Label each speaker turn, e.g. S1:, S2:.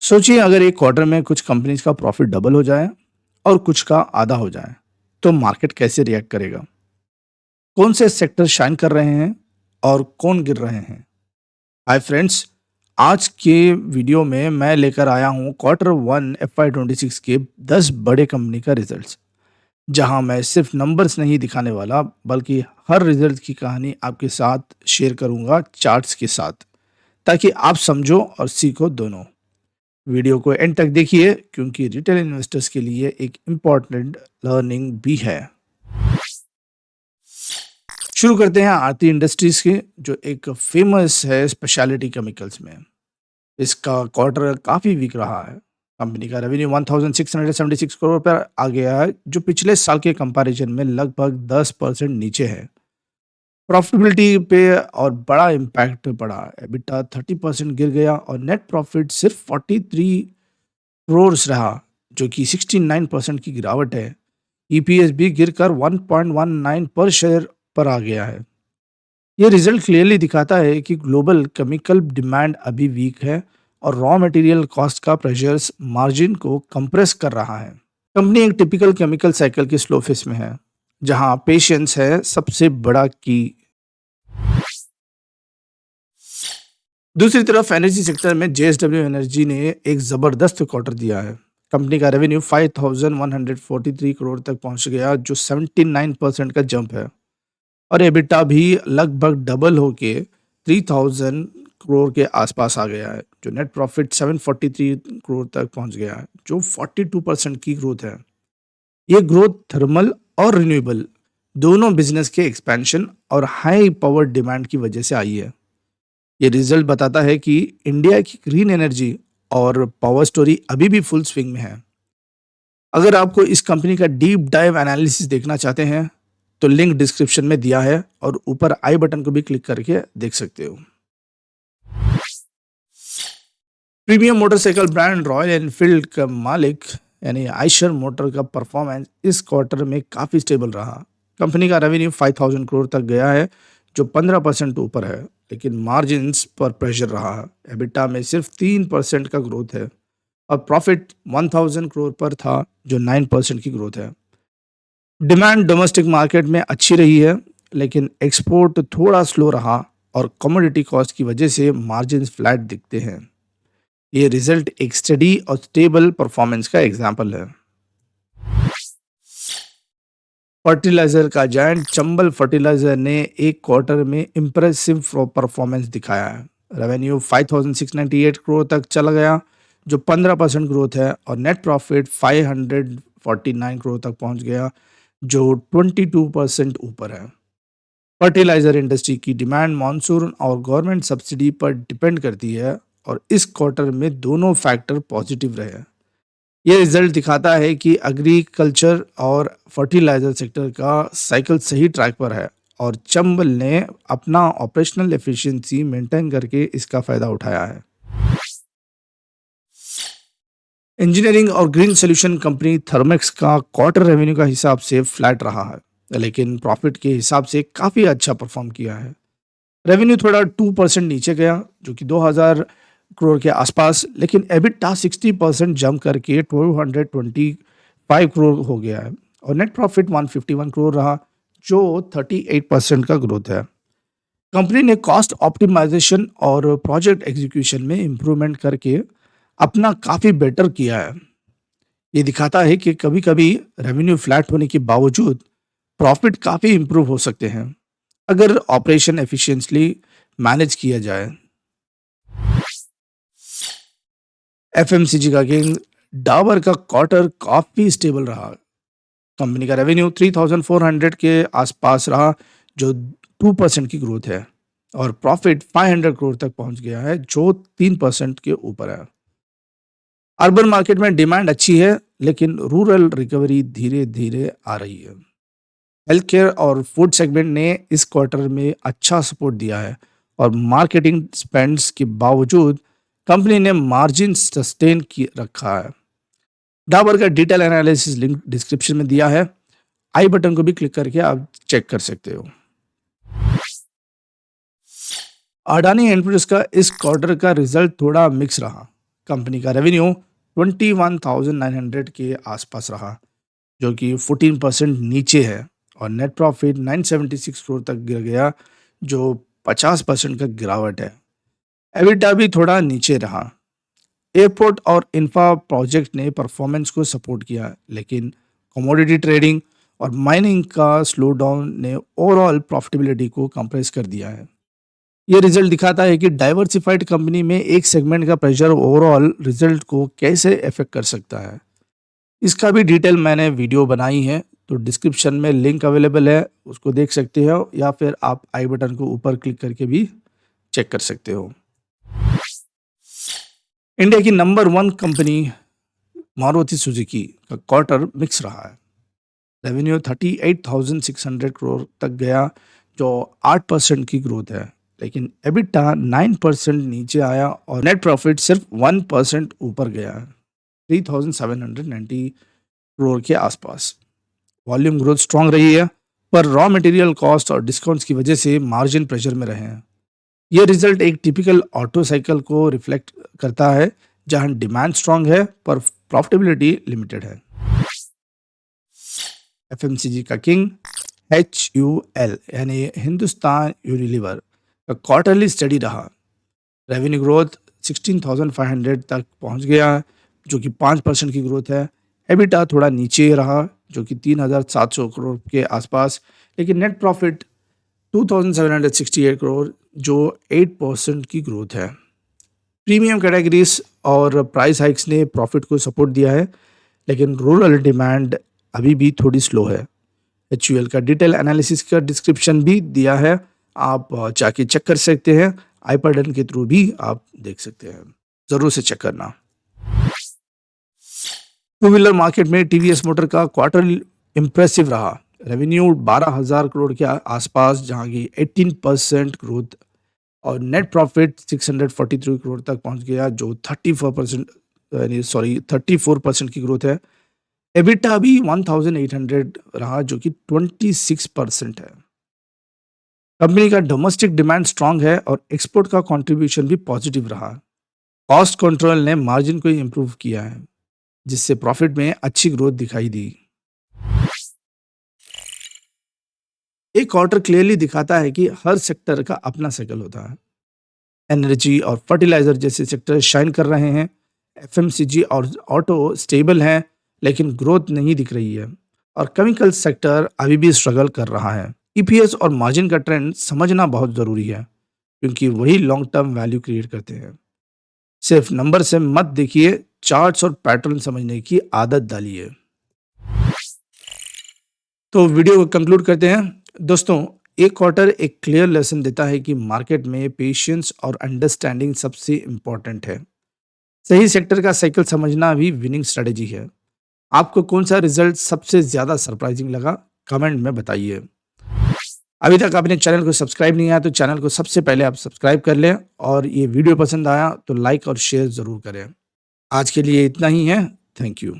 S1: सोचिए अगर एक क्वार्टर में कुछ कंपनीज का प्रॉफिट डबल हो जाए और कुछ का आधा हो जाए, तो मार्केट कैसे रिएक्ट करेगा? कौन से सेक्टर शाइन कर रहे हैं और कौन गिर रहे हैं? हाय फ्रेंड्स, आज के वीडियो में मैं लेकर आया हूं क्वार्टर वन FY 26 के 10 बड़े कंपनी का रिजल्ट्स, जहां मैं सिर्फ नंबर्स नहीं दिखाने वाला बल्कि हर रिजल्ट की कहानी आपके साथ शेयर करूंगा चार्ट्स के साथ, ताकि आप समझो और सीखो दोनों। वीडियो को एंड तक देखिए क्योंकि रिटेल इन्वेस्टर्स के लिए एक इम्पॉर्टेंट लर्निंग भी है। शुरू करते हैं आरती इंडस्ट्रीज के, जो एक फेमस है स्पेशलिटी केमिकल्स में। इसका क्वार्टर काफी वीक रहा है। कंपनी का रेवेन्यू 1676 करोड़ पर आ गया है, जो पिछले साल के कंपैरिजन में लगभग 10% नीचे है। प्रॉफिटेबिलिटी पे और बड़ा इम्पैक्ट पड़ा। एबिटा 30% गिर गया और नेट प्रॉफिट सिर्फ 43 करोड़ रहा, जो कि 69% की गिरावट है। ईपीएस भी गिरकर 1.19 पर शेयर पर आ गया है। ये रिजल्ट क्लियरली दिखाता है कि ग्लोबल केमिकल डिमांड अभी वीक है और रॉ मटेरियल कॉस्ट का प्रेशर्स मार्जिन को कंप्रेस कर रहा है। कंपनी एक टिपिकल केमिकल साइकिल के स्लो फेस में है, जहां पेशेंस है सबसे बड़ा की। दूसरी तरफ एनर्जी सेक्टर में जेएसडब्ल्यू एनर्जी ने एक जबरदस्त क्वार्टर दिया है। कंपनी का रेवेन्यू 5143 करोड़ तक पहुंच गया, जो 79% का जंप है, और एबिटा भी लगभग डबल होके 3000 करोड़ के आसपास आ गया है, जो नेट प्रॉफिट 743 करोड़ तक पहुंच गया है, जो 42% की ग्रोथ है। ये ग्रोथ थर्मल और रिन्यूएबल दोनों बिजनेस के एक्सपेंशन और हाई पावर डिमांड की वजह से आई है। ये रिजल्ट बताता है कि इंडिया की ग्रीन एनर्जी और पावर स्टोरी अभी भी फुल स्विंग में है। अगर आपको इस कंपनी का डीप डाइव एनालिसिस देखना चाहते हैं, तो लिंक डिस्क्रिप्शन में दिया है और ऊपर आई बटन को भी क्लिक करके देख सकते हो। Premium motorcycle brand royal Enfield का मालिक यानी आइशर मोटर का परफॉर्मेंस इस क्वार्टर में काफ़ी स्टेबल रहा। कंपनी का रेवेन्यू 5000 करोड़ तक गया है, जो 15% ऊपर है, लेकिन मार्जिन्स पर प्रेशर रहा है। एबिटा में सिर्फ 3% का ग्रोथ है और प्रॉफिट 1000 करोड़ पर था, जो 9% की ग्रोथ है। डिमांड डोमेस्टिक मार्केट में अच्छी रही है, लेकिन एक्सपोर्ट थोड़ा स्लो रहा और कमोडिटी कॉस्ट की वजह से मार्जिन्स फ्लैट दिखते हैं। ये रिजल्ट एक स्टडी और स्टेबल परफॉर्मेंस का एग्जाम्पल है। फर्टिलाइजर का जायंट चंबल फर्टिलाइजर ने एक क्वार्टर में इम्प्रेसिव परफॉर्मेंस दिखाया है। रेवेन्यू 5698 करोड़ तक चला गया, जो 15% ग्रोथ है, और नेट प्रॉफिट 549 करोड़ तक पहुंच गया, जो 22% ऊपर है। फर्टिलाइजर इंडस्ट्री की डिमांड मानसून और गवर्नमेंट सब्सिडी पर डिपेंड करती है, और इस क्वार्टर में दोनों फैक्टर पॉजिटिव रहे। ये रिजल्ट दिखाता है कि एग्रीकल्चर और फर्टिलाइजर सेक्टर का साइकिल सही ट्रैक पर है, और चंबल ने अपना ऑपरेशनल एफिशिएंसी मेंटेन करके इसका फायदा उठाया है। इंजीनियरिंग और ग्रीन सोल्यूशन कंपनी थर्मेक्स का क्वार्टर रेवेन्यू का हिसाब से फ्लैट रहा है, लेकिन प्रॉफिट के हिसाब से काफ़ी अच्छा परफॉर्म किया है। रेवेन्यू थोड़ा 2% नीचे गया, जो कि 2000 करोड़ के आसपास, लेकिन एबिटा 60% जंप करके 225 करोड़ हो गया है, और नेट प्रॉफिट 151 करोड़ रहा, जो 38% का ग्रोथ है। कंपनी ने कॉस्ट ऑप्टिमाइजेशन और प्रोजेक्ट एग्जीक्यूशन में इम्प्रूवमेंट करके अपना काफ़ी बेटर किया है। ये दिखाता है कि कभी कभी रेवेन्यू फ्लैट होने के बावजूद प्रॉफिट काफ़ी इम्प्रूव हो सकते हैं, अगर ऑपरेशन एफिशिएंटली मैनेज किया जाए। एफएमसीजी का गेन डाबर का क्वार्टर काफ़ी स्टेबल रहा। कंपनी का रेवेन्यू 3400 के आसपास रहा, जो 2% की ग्रोथ है, और प्रॉफिट 500 करोड़ तक पहुंच गया है, जो 3% के ऊपर है। अर्बन मार्केट में डिमांड अच्छी है, लेकिन रूरल रिकवरी धीरे धीरे आ रही है। हेल्थ केयर और फूड सेगमेंट ने इस क्वार्टर में अच्छा सपोर्ट दिया है, और मार्केटिंग स्पेंड्स के बावजूद कंपनी ने मार्जिन सस्टेन की रखा है। डाबर का डिटेल एनालिसिस लिंक डिस्क्रिप्शन में दिया है, आई बटन को भी क्लिक करके आप चेक कर सकते हो। अडानी एंटरप्राइजेस का इस क्वार्टर का रिजल्ट थोड़ा मिक्स रहा। कंपनी का रेवेन्यू 21,900 के आसपास रहा, जो कि 14% नीचे है, और नेट प्रॉफिट 976 करोड़ तक गिर गया, जो 50% का गिरावट है। एबिटा भी थोड़ा नीचे रहा। एयरपोर्ट और इंफ्रा प्रोजेक्ट ने परफॉर्मेंस को सपोर्ट किया, लेकिन कमोडिटी ट्रेडिंग और माइनिंग का स्लो डाउन ने ओवरऑल प्रॉफिटेबिलिटी को कंप्रेस कर दिया है। ये रिजल्ट दिखाता है कि डाइवर्सिफाइड कंपनी में एक सेगमेंट का प्रेशर ओवरऑल रिजल्ट को कैसे अफेक्ट कर सकता है। इसका भी डिटेल मैंने वीडियो बनाई है, तो डिस्क्रिप्शन में लिंक अवेलेबल है, उसको देख सकते हो, या फिर आप आई बटन को ऊपर क्लिक करके भी चेक कर सकते हो। इंडिया की नंबर 1 कंपनी मारुति सुजुकी का क्वार्टर मिक्स रहा है। रेवेन्यू 38,600 करोड़ तक गया, जो 8% की ग्रोथ है, लेकिन एबिटा 9% नीचे आया और नेट प्रॉफिट सिर्फ 1% ऊपर गया, 3,790 करोड़ के आसपास। वॉल्यूम ग्रोथ स्ट्रांग रही है, पर रॉ मटेरियल कॉस्ट और डिस्काउंट्स की वजह से मार्जिन प्रेशर में रहे हैं। यह रिजल्ट एक टिपिकल ऑटो साइकिल को रिफ्लेक्ट करता है, जहां डिमांड स्ट्रांग है पर प्रॉफिटेबिलिटी लिमिटेड है। एफएमसीजी का किंग HUL यानी हिंदुस्तान यूनिलीवर का क्वार्टरली स्टडी रहा। रेवेन्यू ग्रोथ 16,500 तक पहुंच गया, जो कि 5% की ग्रोथ है। एबिटा थोड़ा नीचे रहा, जो कि 3,700 करोड़ के आसपास, लेकिन नेट प्रॉफिट 2,768 करोड़, जो 8% की ग्रोथ है। प्रीमियम कैटेगरीज और प्राइस हाइक्स ने प्रॉफिट को सपोर्ट दिया है, लेकिन रूरल डिमांड अभी भी थोड़ी स्लो है। HUL का डिटेल एनालिसिस का डिस्क्रिप्शन भी दिया है, आप जाके चेक कर सकते हैं। आई बटन के थ्रू भी आप देख सकते हैं, जरूर से चेक करना। टू व्हीलर मार्केट में टीवीएस मोटर का क्वार्टर इंप्रेसिव रहा। रेवेन्यू 12,000 करोड़ के आसपास, जहां की 18% ग्रोथ, और नेट प्रॉफिट 643 करोड़ तक पहुंच गया, जो 34% की ग्रोथ है। एबिटा भी 1,800 रहा, जो कि 26% है। कंपनी का डोमेस्टिक डिमांड स्ट्रांग है और एक्सपोर्ट का कंट्रीब्यूशन भी पॉजिटिव रहा। कॉस्ट कंट्रोल ने मार्जिन को इंप्रूव किया है, जिससे प्रॉफिट में अच्छी ग्रोथ दिखाई दी। एक क्वार्टर क्लियरली दिखाता है कि हर सेक्टर का अपना साइकिल होता है। एनर्जी और फर्टिलाइजर जैसे सेक्टर शाइन कर रहे हैं। एफएमसीजी और ऑटो स्टेबल हैं, लेकिन ग्रोथ नहीं दिख रही है, और केमिकल सेक्टर अभी भी स्ट्रगल कर रहा है। ईपीएस और मार्जिन का ट्रेंड समझना बहुत ज़रूरी है, क्योंकि वही लॉन्ग टर्म वैल्यू क्रिएट करते हैं। सिर्फ नंबर से मत देखिए, चार्ट्स और पैटर्न समझने की आदत डालिए। तो वीडियो को कंक्लूड करते हैं। दोस्तों, एक क्वार्टर एक क्लियर लेसन देता है कि मार्केट में पेशेंस और अंडरस्टैंडिंग सबसे इम्पोर्टेंट है। सही सेक्टर का साइकिल समझना भी विनिंग स्ट्रेटेजी है। आपको कौन सा रिजल्ट सबसे ज़्यादा सरप्राइजिंग लगा, कमेंट में बताइए। अभी तक आपने चैनल को सब्सक्राइब नहीं किया तो चैनल को सबसे पहले आप सब्सक्राइब कर लें, और ये वीडियो पसंद आया तो लाइक और शेयर ज़रूर करें। आज के लिए इतना ही है। Thank you.